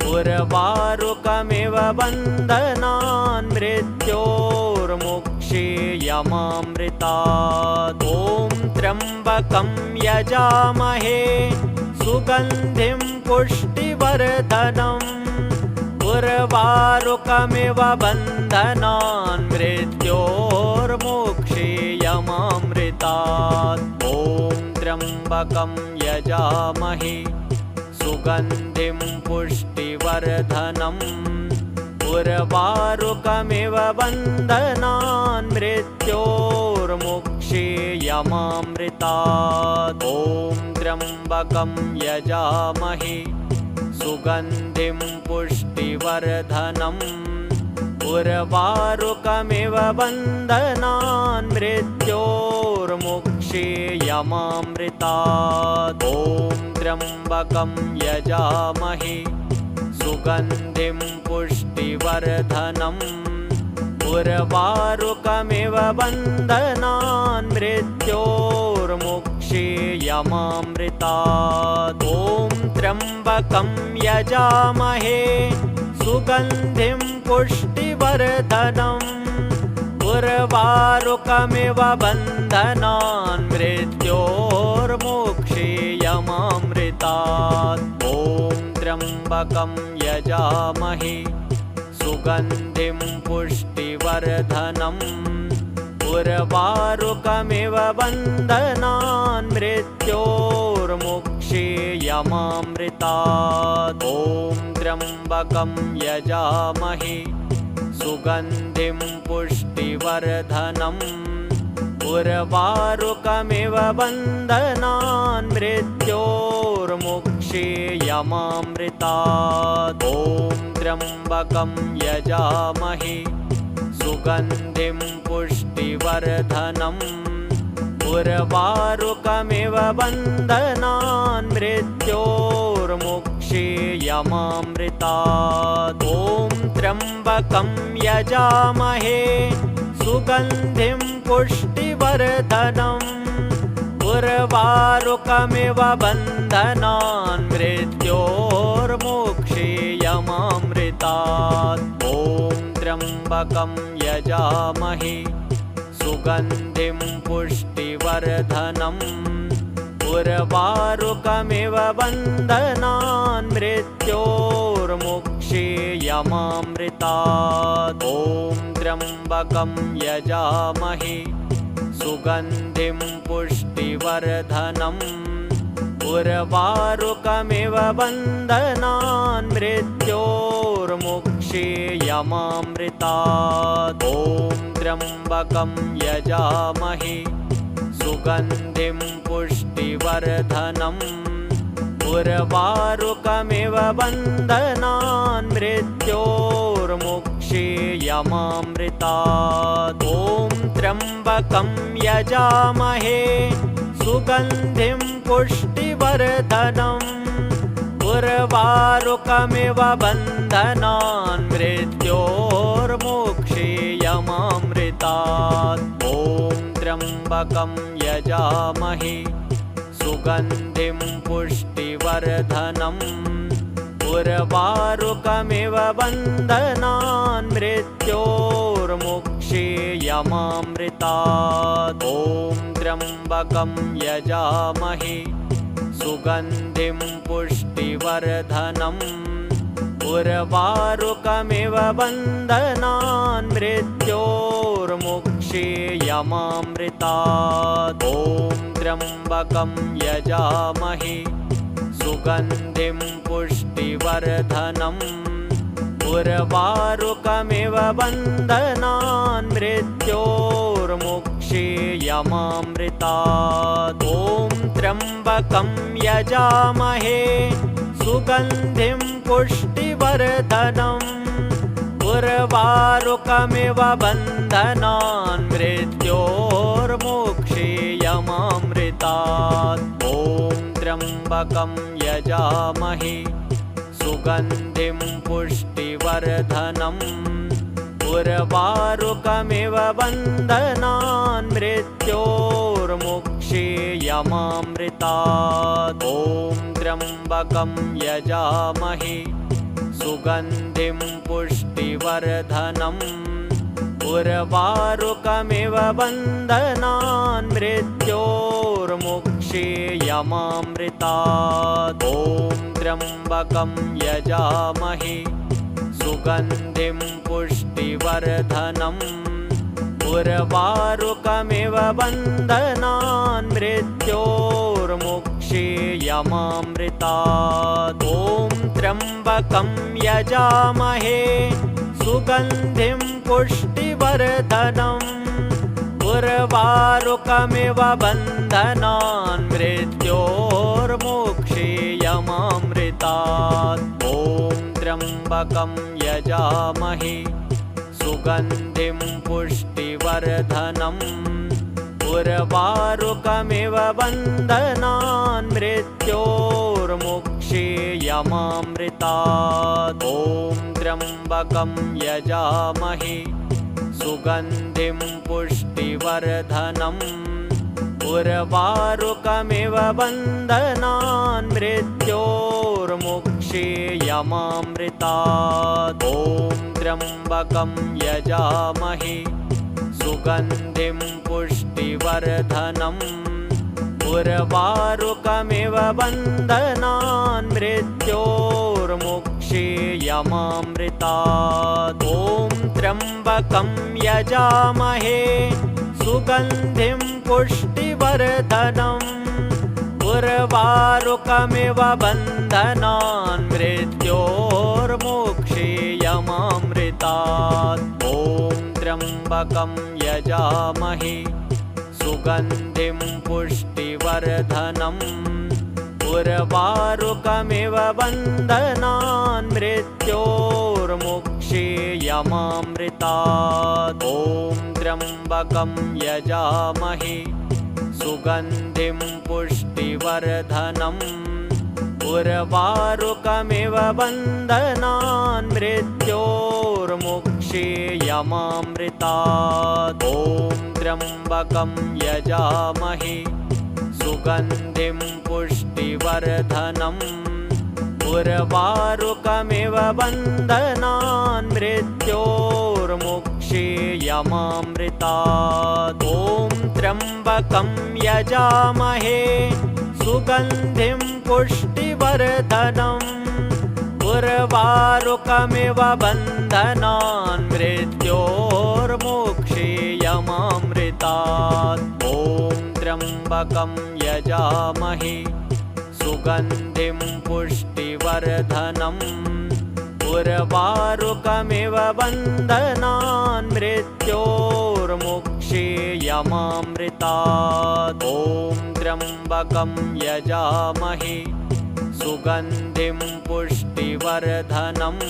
उर्वारुकमिव बन्धनान् मृत्योर्मुक्षीयमामृतात्। ॐ त्र्यम्बकं यजामहे सुगन्धिं पुष्टिवर्धनम् उर्वारुकमिव बन्धनान् मृत्योर्मुक्षीयमामृतात्। ॐ त्र्यम्बकं यजामहे सुगन्धिं पुष्टिवर्धनम् उर्वारुकमिव बन्धनान् मृत्योर्मुक्षीयमामृतात्। ॐ त्र्यम्बकं यजामहे सुगन्धिं पुष्टिवर्धनम् उर्वारुकमिव बन्धनान् मृत्योर्मुक्षीयमामृतात्। ॐ त्र्यम्बकं यजामहे सुगन्धिं पुष्टिवर्धनम् उर्वारुकमिव बन्धनान् मृत्योर्मुक्षीयमामृतात्। ॐ त्र्यम्बकं यजामहे सुगन्धिं पुष्टिवर्धनम् उर्वारुकमिव बन्धनान् मृत्योर्मुक्षीयमामृतात्। ॐ त्र्यम्बकं यजामहे सुगन्धिं पुष्टिवर्धनम् उर्वारुकमिव बन्धनान् मृत्योर्मुक्षीयमामृतात् ॐ त्र्यम्बकं यजामहे सुगन्धिं पुष्टिवर्धनम् उर्वारुकमिव बन्धनान् मृत्योर्मुक्षीयमामृतात् ॐ त्र्यम्बकं यजामहे सुगन्धिं पुष्टिवर्धनम् उर्वारुकमिव बन्धनान् मृत्योर्मुक्षीयमामृतात् ॐ त्र्यम्बकं यजामहे सुगन्धिं पुष्टिवर्धनम् उर्वारुकमिव बन्धनान् मृत्योर्मुक्षीयमामृतात् ॐ त्र्यम्बकं यजामहे सुगन्धिं पुष्टिवर्धनम् उर्वारुकमिव बन्धनान् मृत्योर्मुक्षीयमामृतात् ॐ त्र्यम्बकं यजामहे सुगन्धिं पुष्टिवर्धनम् उर्वारुकमिव बन्धनान् मृत्योर्मुक्षीयमामृतात् ॐ त्र्यम्बकं यजामहे सुगन्धिं पुष्टिवर्धनम् उर्वारुकमिव बन्धनान् मृत्योर्मुक्षीयमामृतात् ॐ त्र्यम्बकं यजामहे सुगन्धिं पुष्टिवर्धनम् उर्वारुकमिव बन्धनान् मृत्योर्मुक्षीयमामृतात् ॐ त्र्यम्बकं यजामहे सुगन्धिं पुष्टिवर्धनम् उर्वारुकमिव बन्धनान् मृत्योर्मुक्षीयमामृतात् ॐ त्र्यम्बकं यजामहे सुगन्धिं पुष्टिवर्धनम् उर्वारुकमिव बन्धनान् मृत्योर्मुक्षीयमामृतात् ॐ त्र्यम्बकं यजामहे सुगन्धिं पुष्टिवर्धनम् उर्वारुकमिव बन्धनान् मृत्योर्मुक्षीयमामृतात् ॐ त्र्यम्बकं यजामहे सुगन्धिं पुष्टिवर्धनम् उर्वारुकमिव बन्धनान् मृत्योर्मुक्षीयमामृतात् ॐ त्र्यम्बकं यजामहे सुगन्धिं पुष्टिवर्धनम् उर्वारुकमिव बन्धनान् मृत्योर्मुक्षीयमामृतात् ॐ त्र्यम्बकं यजामहे सुगन्धिं पुष्टिवर्धनम् उर्वारुकमिव बन्धनान् मृत्योर्मुक्षीयमामृतात् ॐ त्र्यम्बकं यजामहे सुगन्धिं पुष्टिवर्धनम् उर्वारुकमिव बन्धनान् मृत्योर्मुक्षीयमामृतात् ॐ त्र्यम्बकं यजामहे सुगन्धिं पुष्टिवर्धनम् उर्वारुकमिव बन्धनान् मृत्योर्मुक्षीयमामृतात् ॐ त्र्यम्बकं यजामहे सुगन्धिं पुष्टिवर्धनम् उर्वारुकमिव बन्धनान् मृत्योर्मुक्षीयमामृतात् ॐ त्र्यम्बकं यजामहे सुगन्धिं पुष्टिवर्धनम् उर्वारुकमिव बन्धनान् मृत्योर्मुक्षीयमामृतात् ॐ त्र्यम्बकं यजामहे सुगन्धिं पुष्टिवर्धनम् उर्वारुकमिव बन्धनान् मृत्योर्मुक्षीयमामृतात् मोक्षेयमामृतात्। ॐ त्र्यम्बकं यजामहे सुगन्धिं पुष्टिवर्धनम् उर्वारुकमिव बन्धनान् मृत्योर्मोक्षेयमामृतात्। ॐ त्र्यम्बकं यजामहे सुगन्धिं पुष्टिवर्धनम् उर्वारुकमिव बन्धनान् मृत्योर्मोक्षेयमामृतात्। ॐ त्र्यम्बकं यजामहे सुगन्धिं पुष्टिवर्धनम् उर्वारुकमिव बन्धनान् मृत्योर्मोक्षेयमामृतात्। ॐ त्र्यम्बकं यजामहे सुगन्धिं पुष्टिवर्धनम् उर्वारुकमिव बन्धनान् मृत्योर्मोक्षेयमामृतात्। ॐ त्र्यम्बकं यजामहे सुगन्धिं पुष्टिवर्धनम् उर्वारुकमिव बन्धनान् मृत्योर्मोक्षेयमामृतात्। ॐ त्र्यम्बकं यजामहे सुगन्धिं पुष्टिवर्धनम् उर्वारुकमिव बन्धनान् मृत्योर्मोक्षेयमामृतात्। ॐ त्र्यम्बकं यजामहे सुगन्धिं पुष्टिवर्धनम्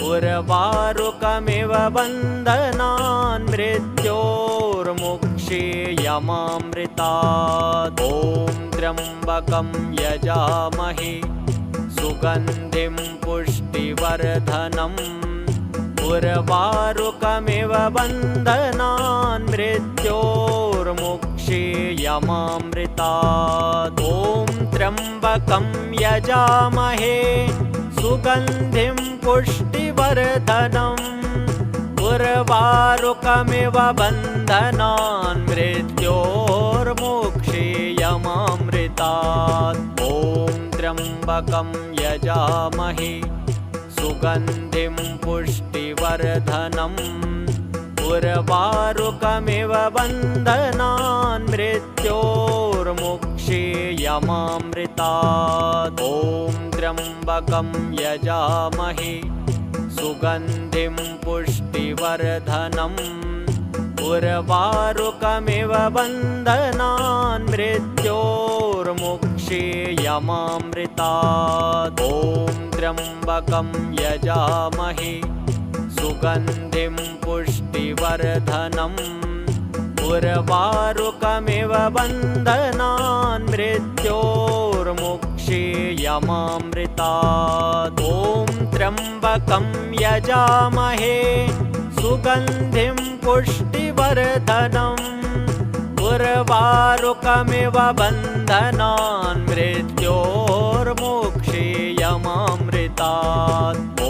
उर्वारुकमिव बन्धनान् मृत्योर्मोक्षेयमामृतात्। ॐ त्र्यम्बकं यजामहे सुगन्धिं पुष्टिवर्धनम् उर्वारुकमिव बन्धनान् मृत्योर्मोक्षेयमामृतात्। ॐ त्र्यम्बकं यजामहे सुगन्धिं पुष्टिवर्धनम् उर्वारुकमिव बन्धनान् मृत्योर्मोक्षेयमामृतात्। ॐ त्र्यम्बकं यजामहे सुगन्धिं पुष्टिवर्धनम् उर्वारुकमिव बन्धनान् मृत्योर्मोक्षेयमामृतात्। ॐ त्र्यम्बकं यजामहे सुगन्धिं पुष्टिवर्धनम् उर्वारुकमिव बन्धनान् मृत्योर्मोक्षेयमामृतात्। ॐ त्र्यम्बकं यजामहे सुगन्धिं पुष्टिवर्धनम् उर्वारुकमिव बन्धनान् मृत्योर्मोक्षेयमामृतात्। ॐ त्र्यम्बकं यजामहे सुगन्धिं पुष्टिवर्धनम् उर्वारुकमिव बन्धनान् मृत्योर्मोक्षेयमामृतात्। ॐ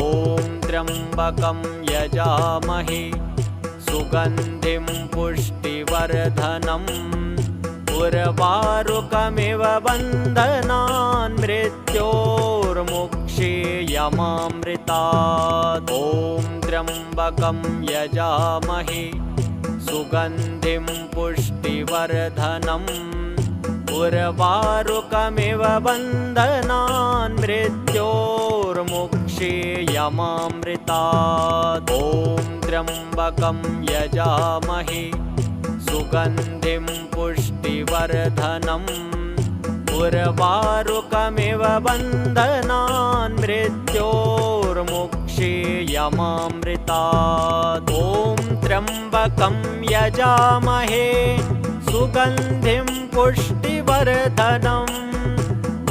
त्र्यम्बकं यजामहे सुगन्धिं पुष्टिवर्धनम् उर्वारुकमिव बन्धनान् मृत्योर्मोक्षेयमामृतात्। ॐ त्र्यम्बकं यजामहे सुगन्धिं पुष्टिवर्धनम् उर्वारुकमिव बन्धनान् मृत्योर्मोक्षेयमामृतात्। ॐ त्र्यम्बकं यजामहे सुगन्धिं पुष्टिवर्धनम् उर्वारुकमिव बन्धनान् मृत्योर्मोक्षेयमामृतात्। ॐ त्र्यम्बकं यजामहे सुगन्धिं पुष्टिवर्धनम्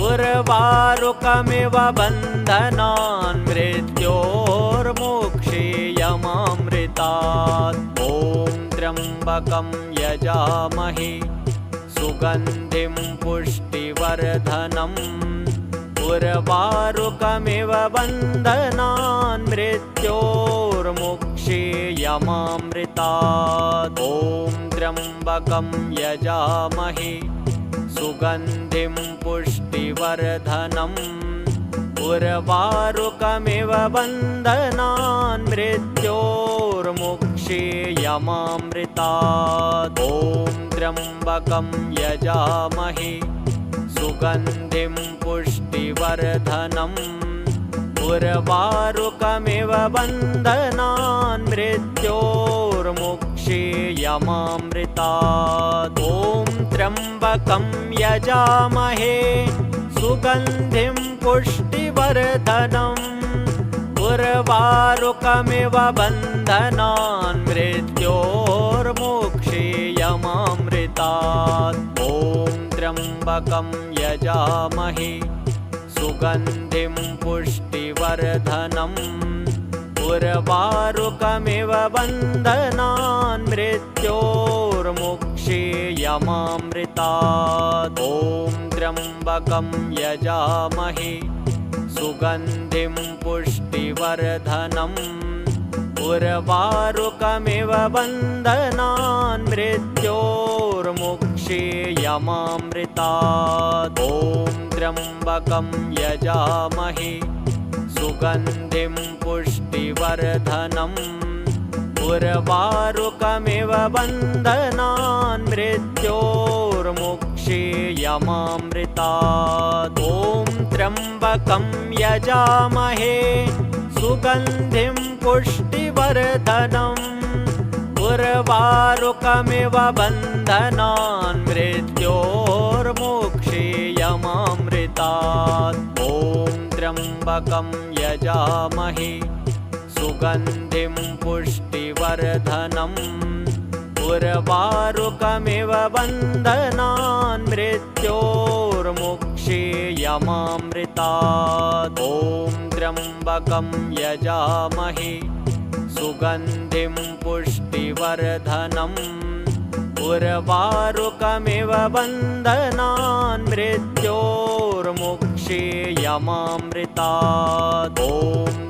उर्वारुकमिव बन्धनान् मृत्योर्मोक्षेयमामृतात्। ॐ त्र्यम्बकं यजामहे सुगन्धिं पुष्टिवर्धनम् उर्वारुकमिव बन्धनान् मृत्योर्मोक्षेयमामृतात्। ॐ त्र्यम्बकं यजामहे सुगन्धिं पुष्टिवर्धनम् उर्वारुकमिव बन्धनान् मृत्योर्मुक्षीयमामृतात्। ॐ त्र्यम्बकं यजामहे सुगन्धिं पुष्टिवर्धनम् उर्वारुकमिव बन्धनान् मृत्योर्मुक्षीयमामृतात्। ॐ त्र्यम्बकं यजामहे सुगन्धिं पुष्टिवर्धनम् उर्वारुकमिव बन्धनान् मृत्योर्मुक्षीयमामृतात्। ॐ त्र्यम्बकं यजामहे सुगन्धिं पुष्टिवर्धनम् उर्वारुकमिव बन्धनान् मृत्योर्मुक्षीयमामृतात्। ॐ त्र्यम्बकं यजामहे सुगन्धिं पुष्टिवर्धनम् उर्वारुकमिव बन्धनान् मृत्योर्मुक्षीयमामृतात्। ॐ त्र्यम्बकं यजामहे सुगन्धिं पुष्टिवर्धनम् उर्वारुकमिव बन्धनान् मृत्योर्मुक्षीयमामृतात्। ॐ त्र्यम्बकं यजामहे सुगन्धिं पुष्टिवर्धनम् उर्वारुकमिव बन्धनान् मृत्योर्मुक्षीयमामृतात्। ॐ त्र्यम्बकं यजामहे सुगन्धिं पुष्टिवर्धनम् उर्वारुकमिव बन्धनान् मृत्योर्मुक्षीयमामृतात्। ॐ त्र्यम्बकं यजामहे सुगन्धिं पुष्टिवर्धनम् उर्वारुकमिव बन्धनान् मृत्योर्मुक्षीयमामृतात्। ॐ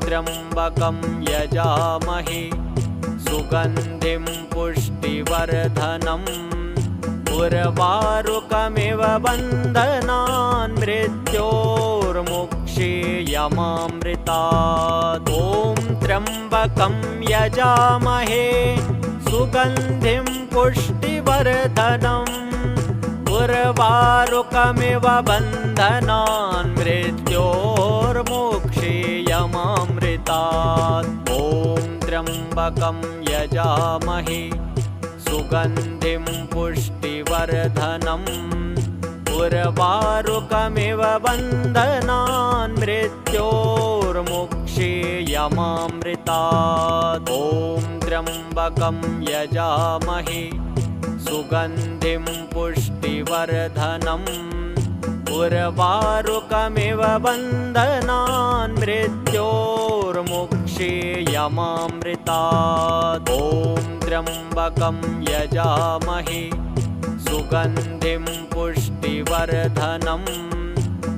त्र्यम्बकं यजामहे सुगन्धिं पुष्टिवर्धनम् उर्वारुकमिव बन्धनान् मृत्योर्मुक्षीयमामृतात्। ॐ त्र्यम्बकं यजामहे सुगन्धिं पुष्टिवर्धनम् उर्वारुकमिव बन्धनान् मृत्योर्मुक्षीयमामृतात्। ॐ त्र्यम्बकं यजामहे सुगन्धिं पुष्टिवर्धनम् उर्वारुकमिव बन्धनान् मृत्योर्मुक्षीयमामृतात्। ॐ त्र्यम्बकं यजामहे सुगन्धिं पुष्टिवर्धनम् उर्वारुकमिव बन्धनान् मृत्योर्मुक्षीयमामृतात्। ॐ त्र्यम्बकं यजामहे सुगन्धिं पुष्टिवर्धनम्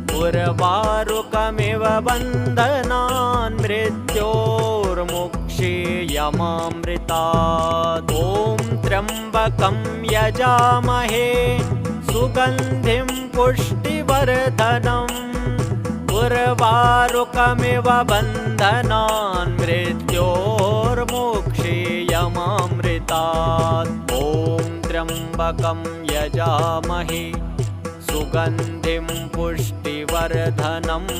उर्वारुकमिव बन्धनान् मृत्योर्मुक्षीयमामृतात्। ॐ त्र्यम्बकं यजामहे सुगन्धिं पुष्टिवर्धनम् उर्वारुकमिव बन्धनान् मृत्योर्मुक्षीयमामृतात्। ॐ त्र्यम्बकं यजामहे सुगन्धिं पुष्टिवर्धनम्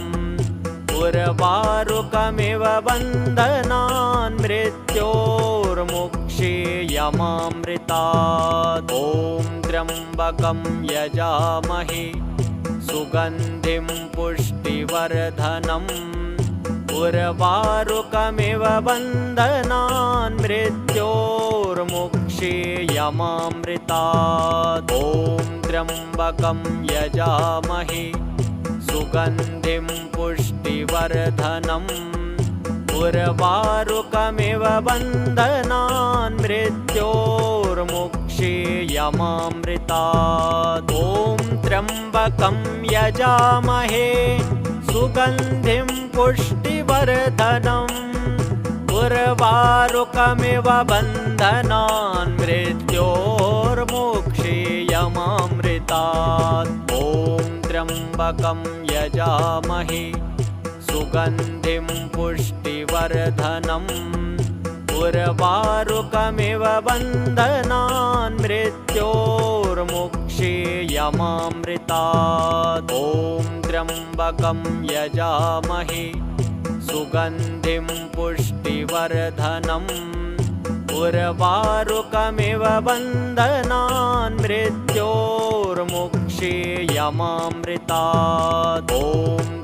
उर्वारुकमिव बन्धनान् मृत्योर्मुक्षीयमामृतात्। ॐ त्र्यम्बकं यजामहे सुगन्धिं पुष्टिवर्धनम् उर्वारुकमिव बन्धनान् मृत्योर्मुक्षीयमामृतात्। ॐ त्र्यम्बकं यजामहे सुगन्धिं पुष्टिवर्धनम् उर्वारुकमिव बन्धनान् मृत्योर्मुक्षीयमामृतात्। ॐ त्र्यम्बकं यजामहे सुगन्धिं पुष्टिवर्धनम् उर्वारुकमिव बन्धनान् मृत्योर्मुक्षीयमामृतात्। ॐ त्र्यम्बकं यजामहे सुगन्धिं पुष्टिवर्धनम् उर्वारुकमिव बन्धनान् मृत्योर्मुक्षीयमामृतात् ॐ त्र्यम्बकं यजामहे सुगन्धिं पुष्टिवर्धनम् उर्वारुकमिव बन्धनान् मृत्योर्मुक्षीयमामृतात् ॐ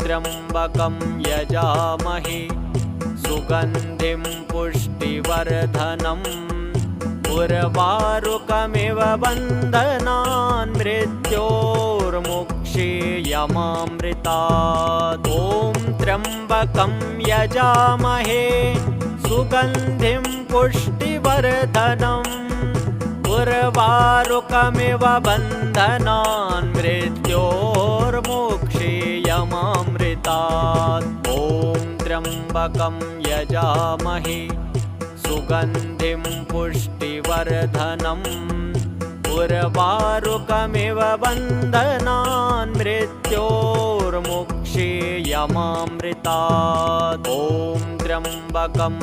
त्र्यम्बकं यजामहे सुगन्धिं पुष्टिवर्धनम् उर्वारुकमिव बन्धनान् मृत्योर्मुक्षीयमामृतात् ॐ त्र्यम्बकं यजामहे सुगन्धिं पुष्टिवर्धनम् उर्वारुकमिव बन्धनान् मृत्योर्मुक्षीयमामृतात् ॐ त्र्यम्बकं यजामहे सुगन्धिं पुष्टिवर्धनम् उर्वारुकमिव बन्धनान् मृत्योर्मुक्षीयमामृतात् ॐ त्र्यम्बकं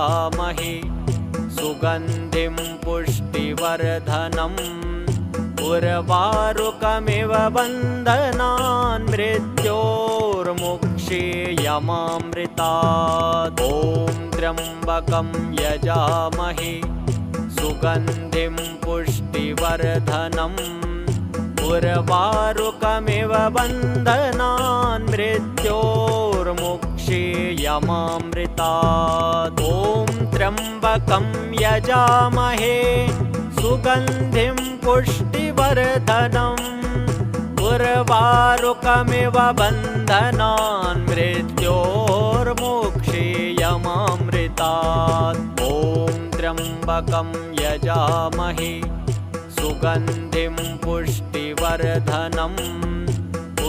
यजामहे सुगन्धिं पुष्टिवर्धनम् उर्वारुकमिव बन्धनान् मृत्योर्मुक्षीयमामृतात् ॐ त्र्यम्बकं यजामहे सुगन्धिं पुष्टिवर्धनम् उर्वारुकमिव बन्धनान् मृत्योर्मुक्षीयमामृतात् ॐ त्र्यम्बकं यजामहे सुगन्धिं पुष्टिवर्धनम् उर्वारुकमिव बन्धनान् मृत्योर्मुक्षीयमामृतात् ॐ त्र्यम्बकं यजामहे सुगन्धिं पुष्टिवर्धनम्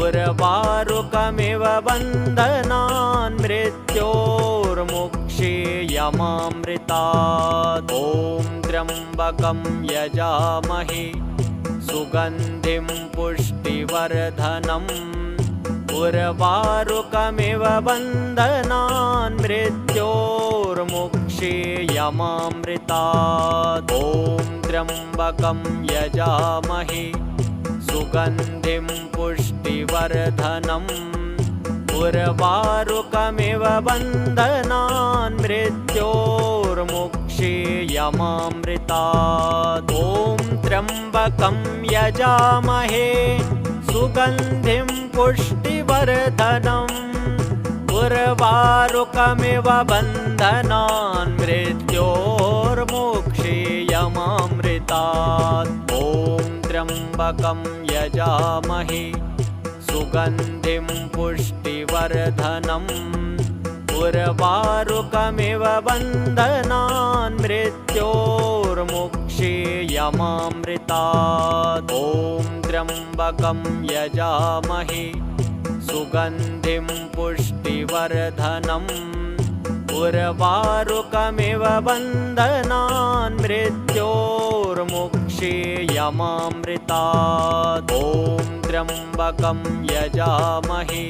उर्वारुकमिव बन्धनान् मृत्योर्मुक्षीयमामृतात् ॐ त्र्यम्बकं यजामहे सुगन्धिं पुष्टिवर्धनम् उर्वारुकमिव बन्धनान् मृत्योर्मुक्षीयमामृतात् ॐ त्र्यम्बकं यजामहे सुगन्धिं पुष्टिवर्धनम् उर्वारुकमिव बन्धनान् मृत्योर्मुक्षीयमामृतात् ॐ त्र्यम्बकं यजामहे सुगन्धिं पुष्टिवर्धनम् उर्वारुकमिव बन्धनान् मृत्योर्मुक्षीयमामृतात् ॐ त्र्यम्बकं यजामहे सुगन्धिं पुष्टिवर्धनम् उर्वारुकमिव बन्धनान् मृत्योर्मुक्षीयमामृतात् ॐ त्र्यम्बकं यजामहे सुगन्धिं पुष्टिवर्धनम् उर्वारुकमिव बन्धनान् मृत्योर्मुक्षीयमामृतात् ॐ त्र्यम्बकं यजामहे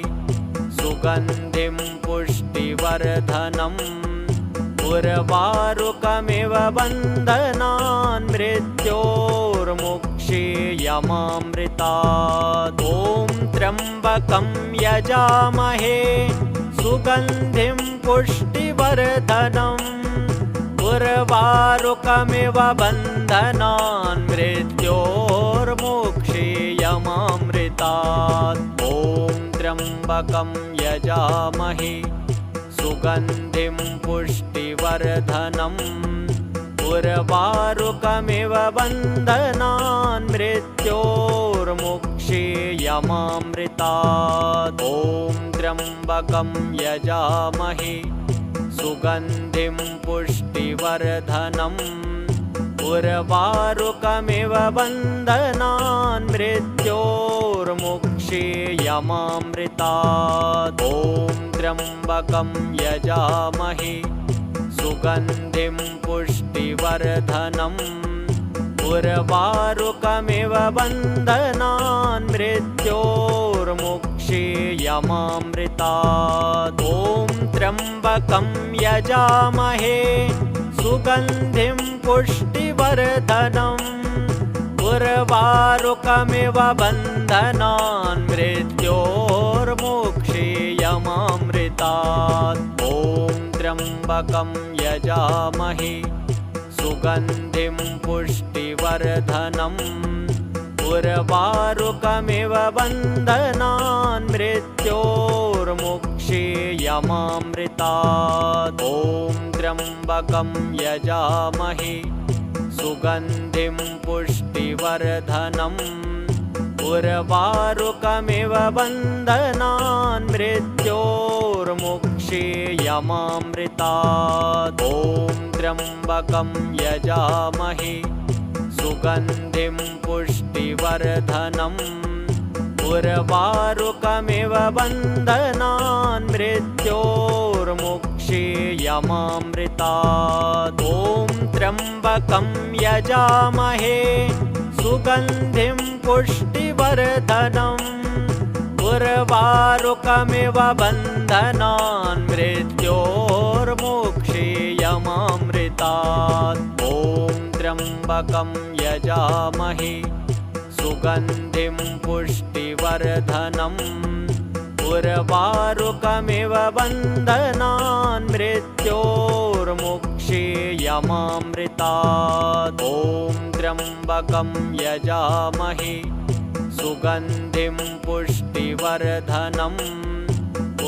सुगन्धिं पुष्टिवर्धनम् उर्वारुकमिव बन्धनान् मृत्योर्मुक्षीयमामृतात् ॐ त्र्यम्बकं यजामहे सुगन्धिं पुष्टिवर्धनम् उर्वारुकमिव बन्धनान् मृत्योर्मुक्षीयमामृतात् ॐ त्र्यम्बकं यजामहे सुगन्धिं पुष्टिवर्धनम् उर्वारुकमिव बन्धनान् मृत्योर्मुक्षीयमामृतात् ॐ त्र्यम्बकं यजामहे सुगन्धिं पुष्टिवर्धनम् उर्वारुकमिव बन्धनान् मृत्योर्मुक्षीयमामृतात् ॐ त्र्यम्बकं यजामहे सुगन्धिं पुष्टिवर्धनम् उर्वारुकमिव बन्धनान् मृत्योर्मुक्षीयमामृतात् मोक्षेयमामृतात्। ॐ त्र्यम्बकं यजामहे सुगन्धिं पुष्टिवर्धनम् उर्वारुकमिव बन्धनान् मृत्योर्मोक्षेयमामृतात्। ॐ त्र्यम्बकं यजामहे सुगन्धिं पुष्टिवर्धनम् उर्वारुकमिव बन्धनान् मृत्योर्मोक्षेयमामृतात्। ॐ त्र्यम्बकं यजामहे सुगन्धिं पुष्टिवर्धनम् उर्वारुकमिव बन्धनान् मृत्योर्मोक्षेयमामृतात्। ॐ त्र्यम्बकं यजामहे सुगन्धिं पुष्टिवर्धनम् उर्वारुकमिव बन्धनान् मृत्योर्मोक्षेयमामृतात्। ॐ त्र्यम्बकं यजामहे सुगन्धिं पुष्टिवर्धनम् उर्वारुकमिव बन्धनान् मृत्योर्मोक्षेयमामृतात्। ॐ त्र्यम्बकं यजामहे सुगन्धिं पुष्टिवर्धनम् उर्वारुकमिव बन्धनान् मृत्योर्मोक्षेयमामृतात्। ॐ त्र्यम्बकं यजामहे सुगन्धिं पुष्टिवर्धनम्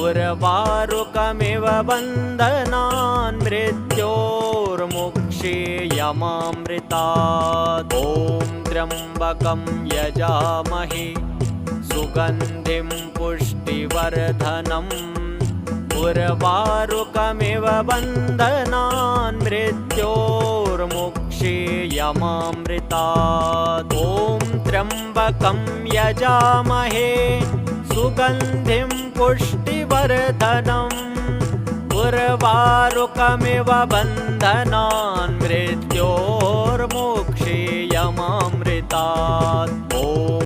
उर्वारुकमिव बन्धनान् मृत्योर्मोक्षेयमामृतात्। ॐ त्र्यम्बकं यजामहे सुगन्धिं पुष्टिवर्धनम् उर्वारुकमिव बन्धनान् मृत्योर्मोक्षेयमामृतात्। ॐ त्र्यम्बकं यजामहे सुगन्धिं पुष्टिवर्धनम् उर्वारुकमिव बन्धनान् मृत्योर्मोक्षेयमामृतात्।